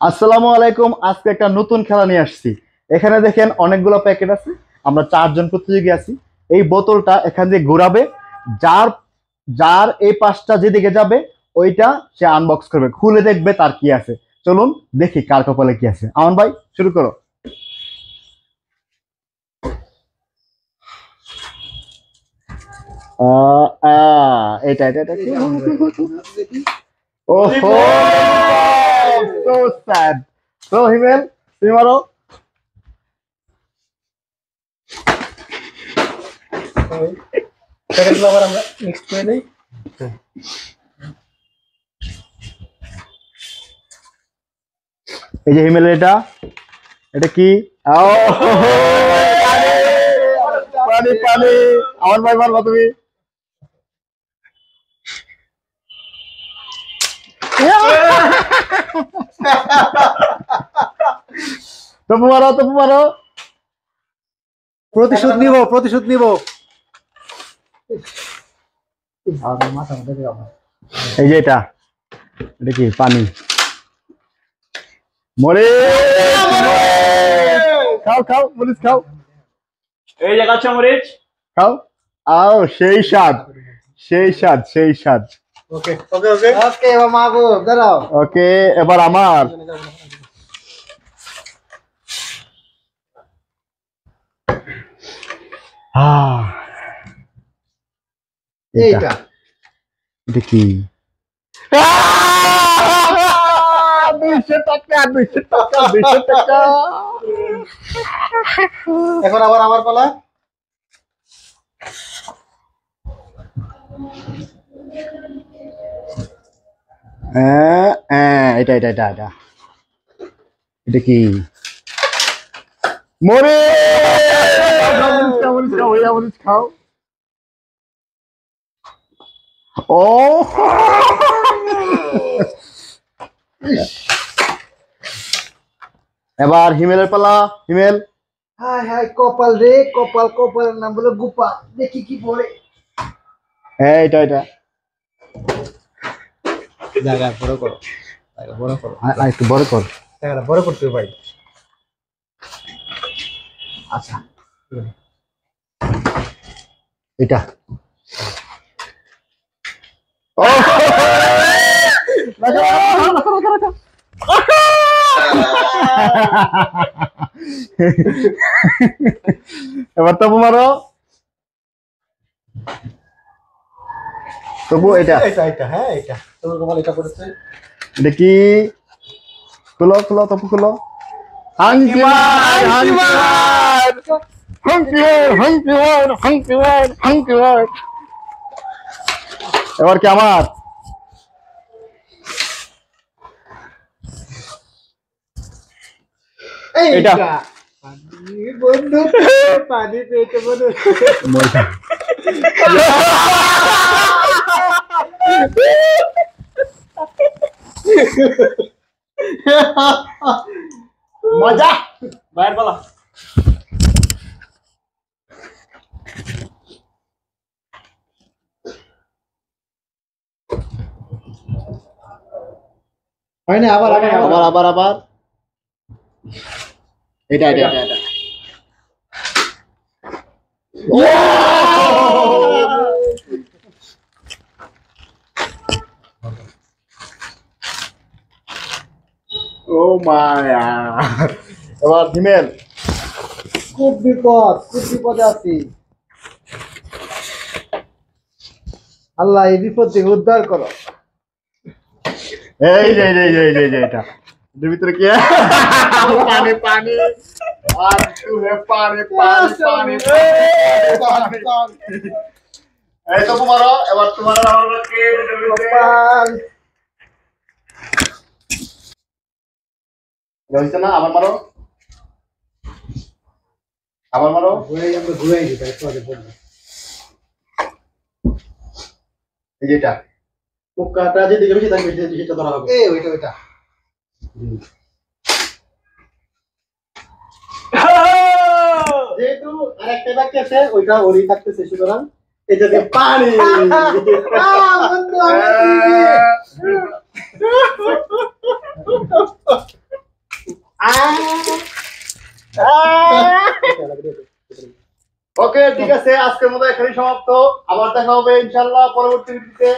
আসসালামু আলাইকুম। আজকে একটা নতুন খেলা নিয়ে আসছি। এখানে দেখেন অনেকগুলো প্যাকেট আছে, আমরা 4 জন প্রতিযোগী আছি। এই বোতলটা এখান দিয়ে ঘোরাবে, যার যার এই পাশটা যেদিকে যাবে ওইটা সে আনবক্স করবে, খুলে দেখবে তার কি আছে। চলুন দেখি কার কপালে কি আছে। আমান ভাই শুরু করো। এটা এটা এটা ওহো, so sad. So হিমেল তুমি মারো। প্যাকেটগুলো আবার আমরা মিক্স করে দেই। এই যে হিমেলের এটা কি? পানি পানি। আমার ভাই মারবা তুমি। তবু মারো। প্রতিশোধ নিব। এই যে এটা কি? পানি। মরে খাও মরিচ খাও। এই যে কাঁচা মরিচ খাও। আও সেই স্বাদ। ওকে এবার মাহবুব দাঁড়াও। ওকে এবার আমার। এটা কি? 200 টাকা। এখন আবার আমার পালা। এটা কি? মরিচ খাও। ও এবার হিমেলের পালা। হিমেল। হায় কপাল রে, কপালের নাম বলে গুপা। দেখি কি পড়ে। এটা জায়গা বড় করো। একটু বড় কর। জায়গাটা বড় করতে হবে ভাই। আচ্ছা এটা এবার তবু মারো। তবু এটা হ্যাঁ এটা তোমার কপাল এটা পড়েছে। এটা কি? খুলো তবু খুলো। এবার কি আমার? এইটা বন্ধু পানি পেয়েছে বন্ধু। মজা। বাইরে বলা হয়নি। আবার এটা ও মায়া। এবার হিমেল। খুব বিপদে আছি। আল্লাহ এই বিপদ থেকে উদ্ধার করো। এই যে এটা এর ভিতরে কি? পানি আর তু হে পানি। এই তো মারো। এবার তোমার আমার কে রইছে না? আবার মারো। ঘুরাই দিই তাই পরে বলবো। এই যে এটা পোকাটা যেদিকে বেশি থাকবে সেটা ধরা হবে। ওইটা যেহেতু আরেকটা বাকি আছে ওইটা ওরই থাকতেছে, সুতরাং এটা দিয়ে পানি। ওকে, ঠিক আছে, আজকের মতো এখানেই সমাপ্ত। আবার দেখা হবে ইনশাল্লাহ পরবর্তী ভিডিওতে।